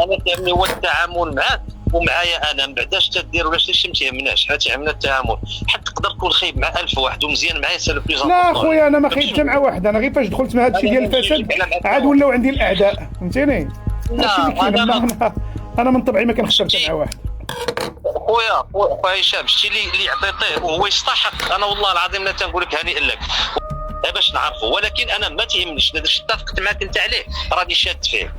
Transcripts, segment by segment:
انا تهمني هو التعامل معاك ومعايا انا. من بعداش تدير ولا شي ما تيهمناش، حنا تيهمنا التعامل. حتى تقدر تكون خايب مع 1000 واحد ومزيان معايا سي لو بليز. لا خويا انا ما خايبش مع واحد، انا غير فاش دخلت مع هذا الشيء ديال الفساد عاد ولاو عندي الاعداء، فهمتيني؟ لا انا من طبعي ما كنخسرش مع واحد. خويا هشام، شتي اللي عطيتيه وهو يستحق، انا والله العظيم لا تنقول لك هنيئا لك باش نعرفوا. ولكن انا ما تيهمنيش درت اتفقت معاك انت عليه راني شاد فيه،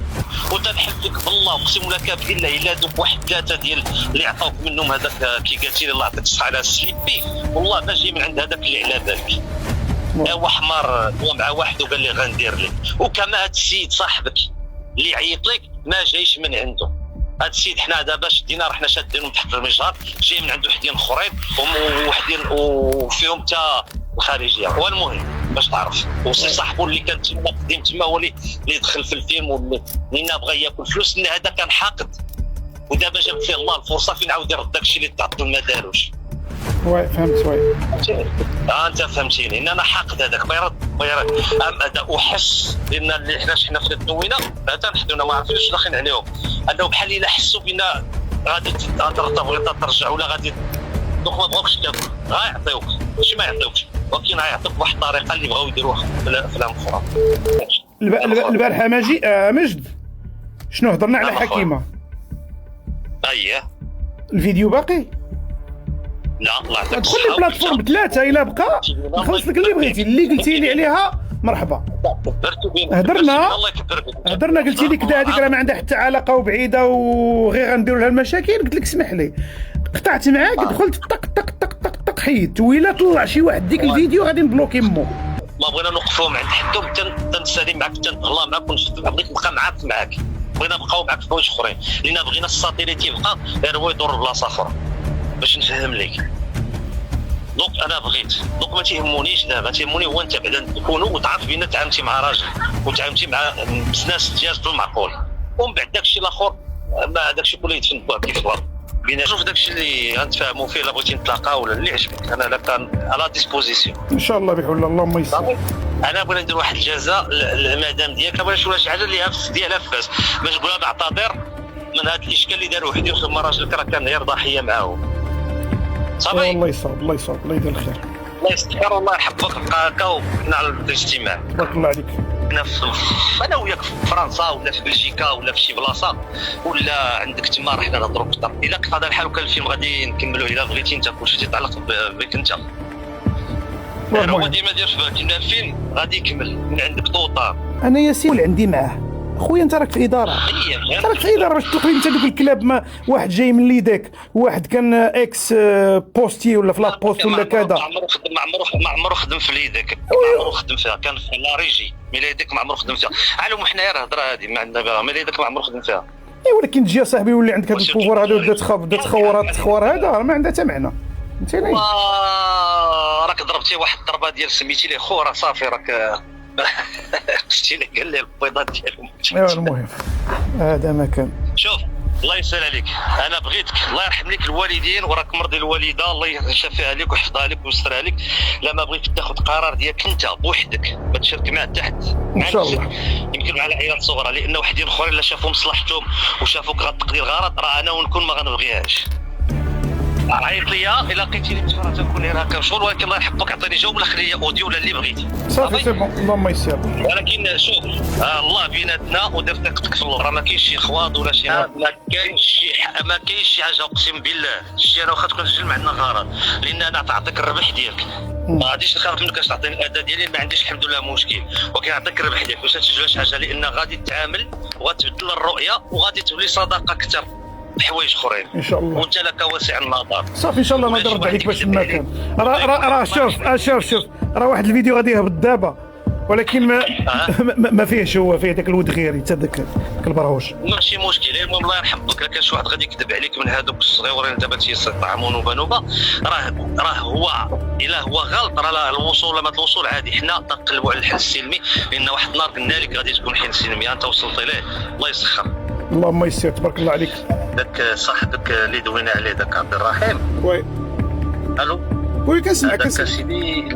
وتنحلف لك بالله اقسم لك بالله الا دوك واحد 3 ديال اللي عطاوك منهم هذاك كي قالتي لي الله يعطيك الصحه على السليبي، والله ما جاي من عند هذاك اللي على بالك. هو حمار هو مع واحد وقال لي غندير لك. وكما هذا السيد صاحبك اللي عيط لك ما جايش من عنده. هذا السيد حنا دابا شدينا رحنا شادينهم تحت المجهر، جاي من عند وحدين اخرين ووحدين وفيهم حتى الخارجيه. هو المهم باش تعرف وصي صاحبو اللي كان تما قديم تما هو اللي دخل في الفيلم واللي بغى ياكل فلوس، ان هذا كان حاقد ودابا جاب فيه الله الفرصه فين عاود يرد داكشي اللي تعطل ما داروش. وي فهمت وي. انت فهمتيني ان انا حاقد هذاك ما يرد هذا احس لان اللي حنا في الدوينه هذا حدونا ما عرفناش داخلين عليهم انه بحال الا حسوا بنا غادي تبغي ترجع ولا غادي دوك ما بغاوكش تاكل غيعطيوك، ماشي ما يعطيوكش ولكن غيعطيوك بواحد الطريقه اللي بغاو يديروها في افلام اخرى. البارحه مجد شنو هضرنا على حكيمه؟ اييه الفيديو باقي؟ لا الله يعطيك دخل لي بلاتفورم 3 الا بقى نخلص لك اللي بغيتي، اللي قلتي لي عليها مرحبا. هضرنا قلتي لي كذا هذيك راه ما عندها حتى علاقه وبعيده وغير غنديروا لها المشاكل، قلت لك اسمح لي قطعت معاك دخلت طق طق طق طق طق حيدت، وإلا طلع شي واحد ديك الفيديو غادي نبلوكي مو. ما بغينا نوقفوهم عند حدهم تنسالي معاك تنهلا معاك بغيت نبقى معاك بغينا نبقاو معاك في حوايج اخرين لان بغينا الساتيليت يبقى غير هو يدور بلاصه اخرى باش نفهم لك. دونك انا بغيت دوك ما تيهمونيش دابا، تيهموني هو انت بعدا تكونوا وتعرف بان تعاملتي مع راجل وتعاملتي مع ناس ديال بالمعقول، ومن بعد داكشي الاخر داكشي كله يتفندوا كيف الارض. بينا شوف داكشي اللي غنتفاهموا فيه، لا بغيتي نتلاقاو ولا اللي عجبك انا لا كان على ديسبوزيسيون ان شاء الله بحول الله. اللهم يسر. انا بغيت ندير واحد الجزاء للمدام ديالك، بغيت شي حاجه اللي ديالها فاس باش نقولها نعتذر من هذا الاشكال اللي داروا وحدي وخدم راجلك راه كان غير ضحيه معاهم. صافي الله يصاب الله يدير الخير. الله يستر الله يحفظك بقى هكا وحنا على الاجتماع. بارك الله عليك. انا وياك في فرنسا ولا في بلجيكا ولا في شي بلاصه ولا عندك تما راه حنا نهضروا اكثر. الا كان هذا الحال وكان الفيلم غادي نكملوه الا بغيتي انت كلشي تيتعلق بك انت. هو ديما دير في بالك ان الفيلم غادي يكمل من عندك طوطه. انا ياسين عندي معاه خويا انت راك في اداره، راك في اداره باش تلقى انت دوك الكلاب ما واحد جاي من ليدك واحد كان اكس بوستي ولا في لا بوست ولا كذا. ما عمرو خدم في ليدك، ما عمرو خدم فيها، كان في لا ريجي ميليدك ما عمرو خدم فيها. علوم حنا غير الهضره هذه ما عندنا ميليدك ما عمرو خدم فيها. اي ولكن تجي صاحبي يولي عندك هذا البوفور هذا ودا تخور هذا ما عندها حتى معنى فهمتيني. راك ضربتي واحد الضربه ديال سميتي ليه خو راه صافي راك قشتي لي قال لي البيضات ديالهم. ايوا المهم هذا ما كان. شوف الله يسهل عليك، انا بغيتك الله يرحم لك الوالدين وراك مرضي الوالده الله يشافيها عليك ويحفظها لك ويسترها لك. لما بغيت تاخذ قرار ديالك انت بوحدك ما تشارك مع حتى حد ان شاء الله، يمكن مع العيال صغرى لان وحدين اخرين لا شافوا مصلحتهم وشافوك غتقضي الغرض راه انا ونكون ما غنبغيهاش. عيط ليا الا لقيتيني متفرج تنكون غير هكا مشغول، ولكن الله يحفظك عطيني جواب ولا خلي اوديو ولا اللي بغيتي صافي سي بون اللهم يسر. ولكن شوف الله بيناتنا ودير ثقتك في الله، راه ما كاينش شي خواد ولا شي ما كاينش شي حاجه اقسم بالله. شتي انا واخا تكون تسلم عندنا غرض لان انا تعطيك الربح ديالك ما غاديش نخاف منك باش تعطيني الاداء ديالي ما عنديش الحمد لله مشكل، ولكن نعطيك الربح ديالك باش تسجل شي حاجه لان غادي تتعامل وغتبدل الرؤيه وغادي تولي صداقه اكثر بحوايج اخرين ان شاء الله وانت لك واسع النظر. صافي ان شاء الله ما نرد عليك باش ما كان. راه شوف راه واحد الفيديو غادي يهبط دابا ولكن ما فيهش هو فيه داك الود غيري حتى داك البرهوش. ماشي مشكل. المهم الله يرحم بك كان شي واحد غادي يكذب عليك من هذوك الصغيورين دابا تيطعموا نوبه راه هو الا هو غلط راه الوصول ما الوصول عادي. حنا تنقلبوا على الحل السلمي لان واحد النهار قلنا لك غادي تكون حل سلمي انت وصلت ليه الله يسخر. اللهم يسر تبارك الله عليك. داك صاحبك اللي دوينا عليه داك عبد الرحيم. وي الو وي كنسمعك. داك سيدي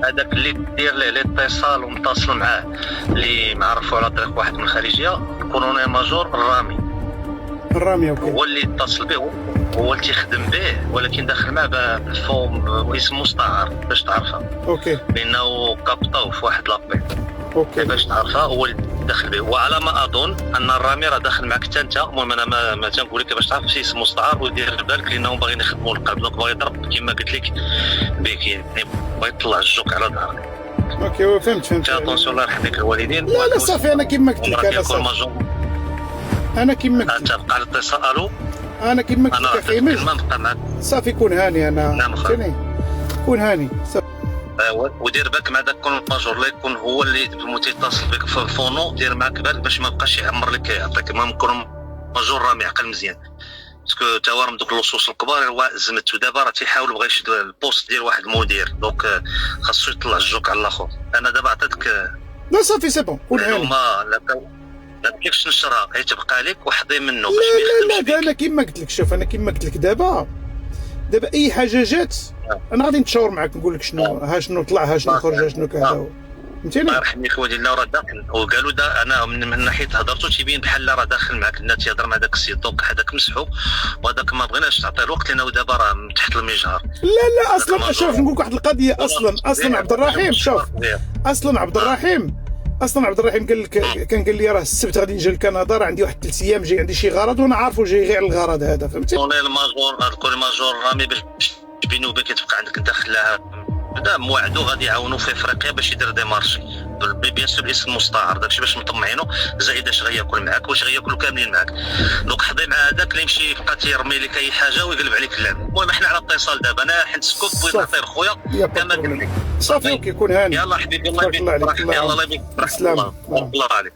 هذاك اللي دير ليه الاتصال ومتصل معاه اللي معرفوا على طريق واحد من الخارجيه الكولونيل ماجور الرامي الرامي اوكي. هو اللي اتصل به، هو اللي تيخدم به، ولكن داخل معاه بفورم اسم مستعار باش تعرفها. اوكي. لانه كابطاو في واحد لابيل. اوكي. باش تعرفها هو اللي داخل به، وعلى ما اظن ان الرامي راه داخل معك حتى انت. المهم انا ما تنقول لك باش تعرف شي اسم مستعار ودير بالك لانهم باغيين يخدموا القلب، دونك باغي يضرب كما قلت لك بك، يعني باغي يطلع الجوك على ظهرك. اوكي فهمت. اتونسيون الله يرحم لك الوالدين. لا صافي انا كيما قلت لك، انا كيما قلت لك، تبقى على الاتصال. الو انا كيما قلت لك اخي نبقى معك صافي كون هاني انا. نعم فهمتني، كون هاني صافي. ودير بالك مع داك الماجور لا يكون هو اللي متصل بك في الفونو، دير معك بالك باش ما بقاش يعمر لك يعطيك. المهم كون ماجور راه معقل مزيان، باسكو توارم دوك اللصوص الكبار هو زمت، ودابا راه تيحاول بغا يشد البوست ديال واحد المدير، دونك خاصو يطلع الجوك على الاخر. انا دابا عطيتك لا صافي سي بون كون هاني. لا كيفاش نشرها غير تبقى لك وحدي منه باش لا ما يخدمش. لا انا كيما قلت لك، شوف انا كيما قلت لك دابا اي حاجه جات انا غادي نتشاور معاك نقول لك شنو ها شنو طلع ها شنو خرج ها شنو كذا، فهمتيني. الله يرحم لك والدينا راه داخل، وقالوا دا انا من ناحيه هضرتو تيبين بحال راه داخل معاك الناس تيهضر مع داك السيد، دونك هذاك مسحو وهذاك ما بغيناش تعطيه الوقت لانه دابا راه تحت المجهر. لا اصلا شوف نقول لك واحد القضيه، اصلا عبد الرحيم شوف، اصلا عبد الرحيم قال لك، كان قال لي راه السبت غادي نجي لكندا، راه عندي واحد 3 ايام جاي عندي شي غرض وانا عارفه جاي غير على الغرض هذا، فهمتي. الماجور هذا كل ماجور رامي باش بيني وبينك تبقى عندك داخلها بدا موعدو غادي يعاونوا في افريقيا باش يدير دي مارشي بيان سور الاسم مستعار، داكشي باش مطمعينو، زائد اش غياكل معاك واش غياكلوا كاملين معاك. دونك حضي مع هذاك اللي يمشي يبقى تيرمي لك اي حاجه ويقلب عليك اللعب. المهم احنا على اتصال دابا، انا حنت سكوب بغيت نعطي خويا كما قلت لك. صافي اوكي كون هاني. يلا حبيبي الله يبارك فيك. يلا الله يبارك فيك. السلام الله عليك.